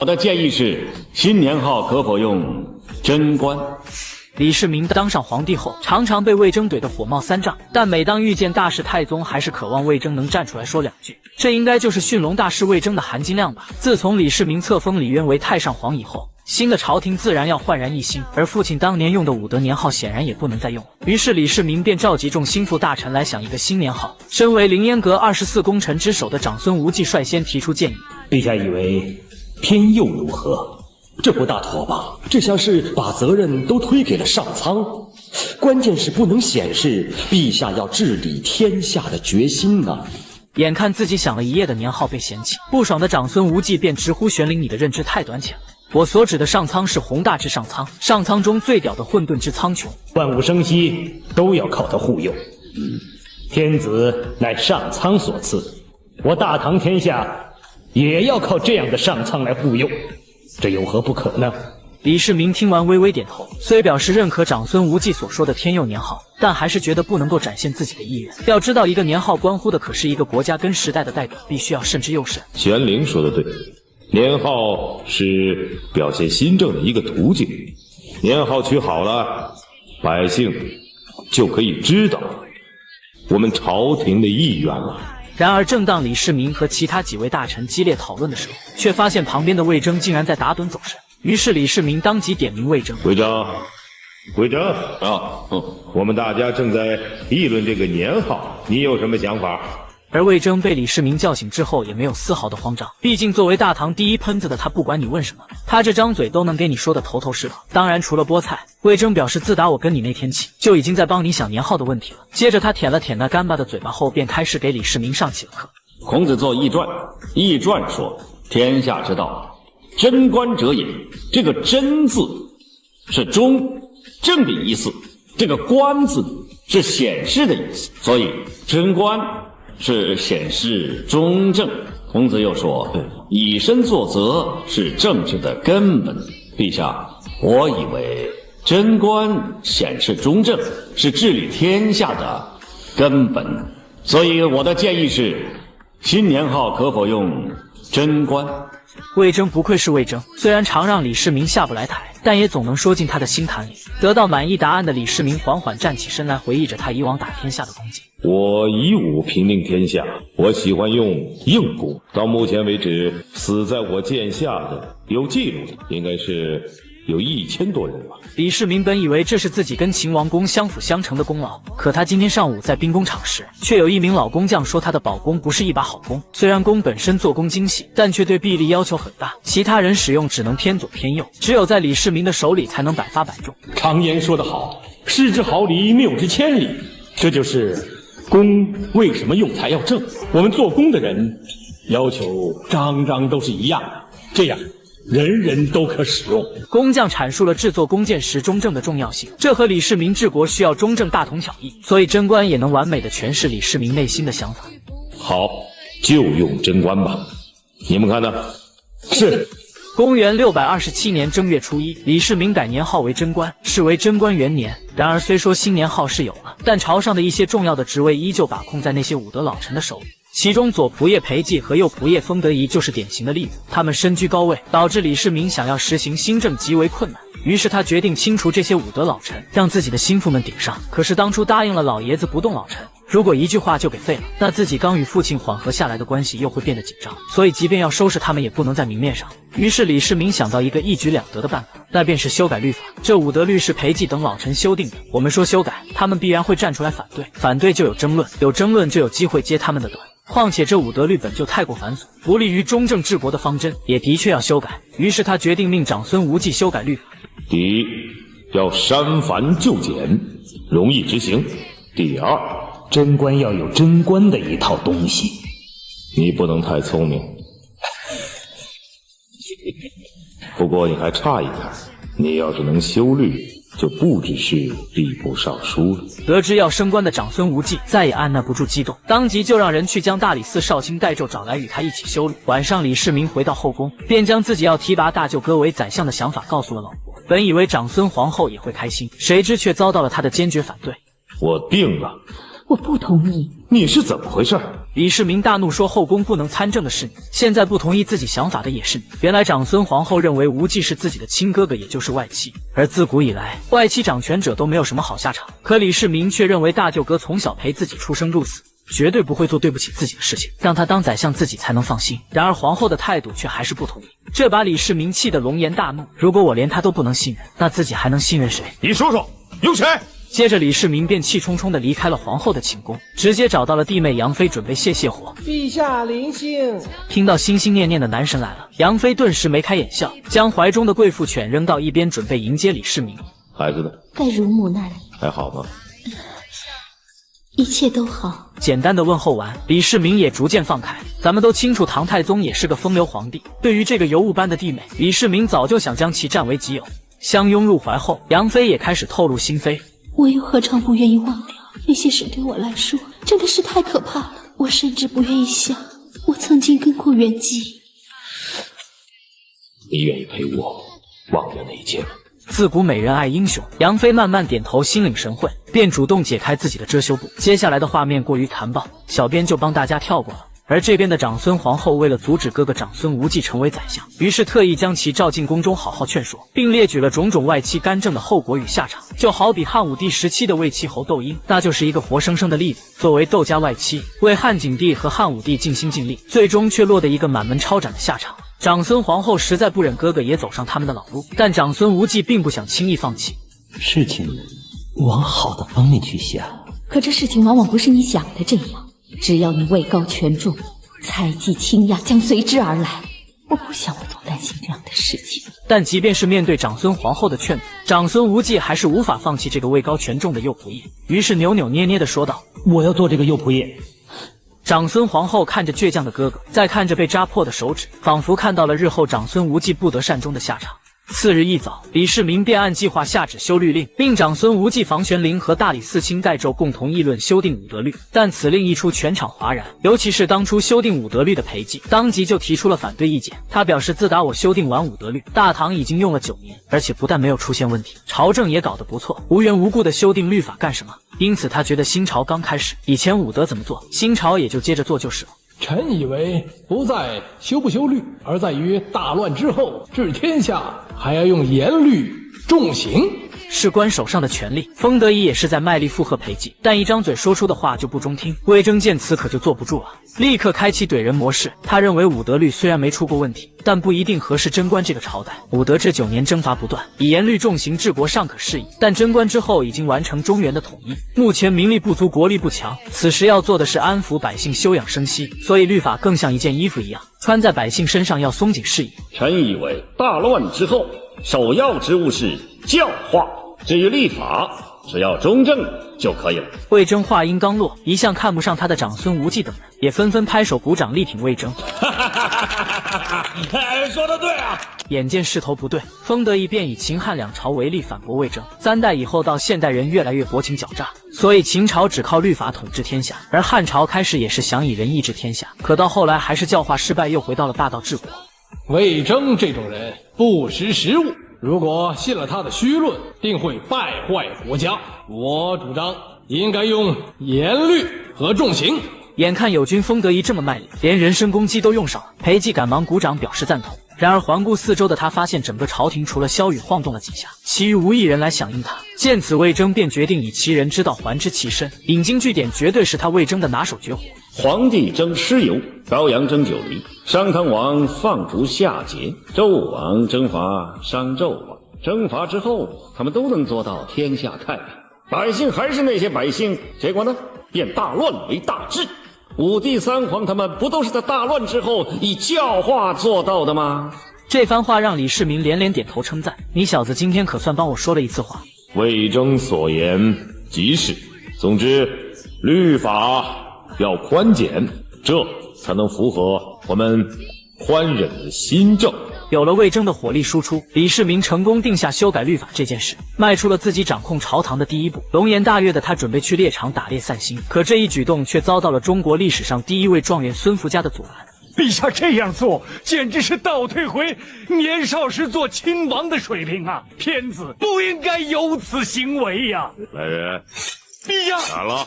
我的建议是，新年号可否用贞观？李世民当上皇帝后，常常被魏征怼得火冒三丈，但每当遇见大事太宗，还是渴望魏征能站出来说两句。这应该就是驯龙大师魏征的含金量吧。自从李世民册封李渊为太上皇以后，新的朝廷自然要焕然一新，而父亲当年用的武德年号显然也不能再用了。于是李世民便召集众心腹大臣来想一个新年号。身为凌烟阁24功臣之首的长孙无忌率先提出建议：陛下以为天佑如何？这不大妥吧？这像是把责任都推给了上苍，关键是不能显示陛下要治理天下的决心呢。眼看自己想了一夜的年号被嫌弃，不爽的长孙无忌便直呼玄灵：“你的认知太短浅了。我所指的上苍是宏大之上苍，上苍中最屌的混沌之苍穹，万物生息都要靠他护佑。天子乃上苍所赐，我大唐天下也要靠这样的上苍来护佑，这有何不可呢？”李世民听完微微点头，虽表示认可长孙无忌所说的天佑年号，但还是觉得不能够展现自己的意愿。要知道，一个年号关乎的可是一个国家跟时代的代表，必须要慎之又慎。玄灵说的对，年号是表现新政的一个途径，年号取好了，百姓就可以知道我们朝廷的意愿了。然而，正当李世民和其他几位大臣激烈讨论的时候，却发现旁边的魏征竟然在打盹走神。于是李世民当即点名魏征：“魏征，我们大家正在议论这个年号，你有什么想法？”而魏征被李世民叫醒之后，也没有丝毫的慌张。毕竟作为大唐第一喷子的他，不管你问什么，他这张嘴都能给你说的头头是道。当然，除了菠菜，魏征表示自打我跟你那天起，就已经在帮你想年号的问题了。接着他舔了舔那干巴的嘴巴后，便开始给李世民上起了课。孔子作易传，易传说：天下之道，贞观者也。这个贞字是中正的意思，这个观字是显示的意思，所以贞观是显示中正。孔子又说，以身作则是政治的根本。陛下，我以为贞观显示中正是治理天下的根本，所以我的建议是，新年号可否用贞观？魏征不愧是魏征，虽然常让李世民下不来台，但也总能说进他的心坎里。得到满意答案的李世民缓缓站起身来，回忆着他以往打天下的功绩。我以武平定天下，我喜欢用硬功。到目前为止，死在我剑下的有记录的，应该是有1000多人吧。李世民本以为这是自己跟秦王宫相辅相成的功劳，可他今天上午在兵工厂时，却有一名老工匠说他的宝弓不是一把好弓。虽然弓本身做工精细，但却对臂力要求很大，其他人使用只能偏左偏右，只有在李世民的手里才能百发百中。常言说得好，失之毫厘，谬之千里。这就是弓为什么用材要正。我们做工的人要求张张都是一样的，这样人人都可使用。工匠阐述了制作弓箭时中正的重要性，这和李世民治国需要中正大同小异，所以贞观也能完美的诠释李世民内心的想法。好，就用贞观吧，你们看呢？是。公元627年正月初1，李世民改年号为贞观，是为贞观元年。然而虽说新年号是有了，但朝上的一些重要的职位依旧把控在那些武德老臣的手里。其中左仆射裴寂和右仆射封德仪就是典型的例子，他们身居高位，导致李世民想要实行新政极为困难。于是他决定清除这些武德老臣，让自己的心腹们顶上。可是当初答应了老爷子不动老臣，如果一句话就给废了，那自己刚与父亲缓和下来的关系又会变得紧张，所以即便要收拾他们，也不能在明面上。于是李世民想到一个一举两得的办法，那便是修改律法。这武德律是裴寂等老臣修订的，我们说修改，他们必然会站出来反对，反对就有争论，有争论就有机会揭他们的短。况且这武德律本就太过繁琐，不利于中正治国的方针，也的确要修改。于是他决定命长孙无忌修改律法。第一，要删繁就简，容易执行。第二，贞观要有贞观的一套东西。你不能太聪明，不过你还差一点，你要是能修律，就不只是吏部尚书了。得知要升官的长孙无忌再也按捺不住激动，当即就让人去将大理寺少卿戴胄找来与他一起修律。晚上李世民回到后宫，便将自己要提拔大舅哥为宰相的想法告诉了老婆。本以为长孙皇后也会开心，谁知却遭到了他的坚决反对。我定了。我不同意。你是怎么回事？李世民大怒说：“后宫不能参政的是你，现在不同意自己想法的也是你。”原来长孙皇后认为无忌是自己的亲哥哥，也就是外戚，而自古以来，外戚掌权者都没有什么好下场。可李世民却认为大舅哥从小陪自己出生入死，绝对不会做对不起自己的事情，让他当宰相自己才能放心。然而皇后的态度却还是不同意，这把李世民气得龙颜大怒。如果我连他都不能信任，那自己还能信任谁？你说说，有谁？接着李世民便气冲冲地离开了皇后的寝宫，直接找到了弟妹杨妃准备泄火。陛下临幸。听到心心念念的男神来了，杨妃顿时眉开眼笑，将怀中的贵妇犬扔到一边，准备迎接李世民。孩子呢？在乳母那里。还好吗？一切都好。简单的问候完，李世民也逐渐放开。咱们都清楚，唐太宗也是个风流皇帝，对于这个尤物般的弟妹，李世民早就想将其占为己有。相拥入怀后，杨妃也开始透露心扉。我又何尝不愿意忘掉那些事？对我来说真的是太可怕了。我甚至不愿意想，我曾经跟过袁姬。你愿意陪我忘掉那一切吗？自古美人爱英雄，杨妃慢慢点头，心领神会，便主动解开自己的遮羞布。接下来的画面过于残暴，小编就帮大家跳过了。而这边的长孙皇后为了阻止哥哥长孙无忌成为宰相，于是特意将其召进宫中好好劝说，并列举了种种外戚干政的后果与下场。就好比汉武帝时期的魏戚侯窦婴，那就是一个活生生的例子。作为窦家外戚，为汉景帝和汉武帝尽心尽力，最终却落得一个满门抄斩的下场。长孙皇后实在不忍哥哥也走上他们的老路，但长孙无忌并不想轻易放弃。事情往好的方面去想，可这事情往往不是你想的这样。只要你位高权重，猜忌倾轧将随之而来。我不想我多担心这样的事情。但即便是面对长孙皇后的劝阻，长孙无忌还是无法放弃这个位高权重的右仆射，于是扭扭捏捏地说道：“我要做这个右仆射。”长孙皇后看着倔强的哥哥，再看着被扎破的手指，仿佛看到了日后长孙无忌不得善终的下场。次日一早，李世民便按计划下旨修律令，令长孙无忌、房玄龄和大理寺卿盖胄共同议论修订武德律。但此令一出，全场哗然，尤其是当初修订武德律的裴寂，当即就提出了反对意见。他表示，自打我修订完武德律，大唐已经用了9年，而且不但没有出现问题，朝政也搞得不错，无缘无故的修订律法干什么？因此他觉得新朝刚开始，以前武德怎么做，新朝也就接着做就是了。臣以为不在修不修律，而在于大乱之后治天下，还要用严律重刑。事关手上的权力，封德仪也是在卖力附和裴寂，但一张嘴说出的话就不中听。魏征见此可就坐不住了，立刻开启怼人模式。他认为武德律虽然没出过问题，但不一定合适贞观这个朝代。武德这9年征伐不断，以严律重刑治国尚可适宜，但贞观之后已经完成中原的统一，目前民力不足，国力不强，此时要做的是安抚百姓，休养生息，所以律法更像一件衣服一样，穿在百姓身上要松紧适宜。臣以为大乱之后，首要之务是教化，至于立法，只要中正就可以了。魏征话音刚落，一向看不上他的长孙无忌等人也纷纷拍手鼓掌力挺魏征。说得对啊！眼见势头不对，封德仪便以秦汉两朝为例反驳魏征。3代以后到现代人越来越薄情狡诈，所以秦朝只靠律法统治天下，而汉朝开始也是想以仁义治天下，可到后来还是教化失败，又回到了霸道治国。魏征这种人不识时务，如果信了他的虚论，定会败坏国家。我主张应该用严律和重刑。眼看友军封德仪这么卖力，连人身攻击都用上了，裴寂赶忙鼓掌表示赞同。然而环顾四周的他发现，整个朝廷除了萧雨晃动了几下，其余无一人来响应他。见此，魏征便决定以其人之道还治其身，引经据典绝对是他魏征的拿手绝活。皇帝征蚩尤，高阳征九黎，商汤王放逐夏桀，纣王征伐商纣王。征伐之后，他们都能做到天下太平，百姓还是那些百姓，结果呢，变大乱为大治。武帝3皇他们不都是在大乱之后以教化做到的吗？这番话让李世民连连点头称赞，你小子今天可算帮我说了一次话。魏征所言极是，总之律法要宽简，这才能符合我们宽忍的新政。有了魏征的火力输出，李世民成功定下修改律法这件事，迈出了自己掌控朝堂的第一步。龙颜大悦的他准备去猎场打猎散心，可这一举动却遭到了中国历史上第1位状元孙福家的阻拦。陛下这样做，简直是倒退回年少时做亲王的水平啊！天子不应该有此行为呀！来人，陛下，斩了！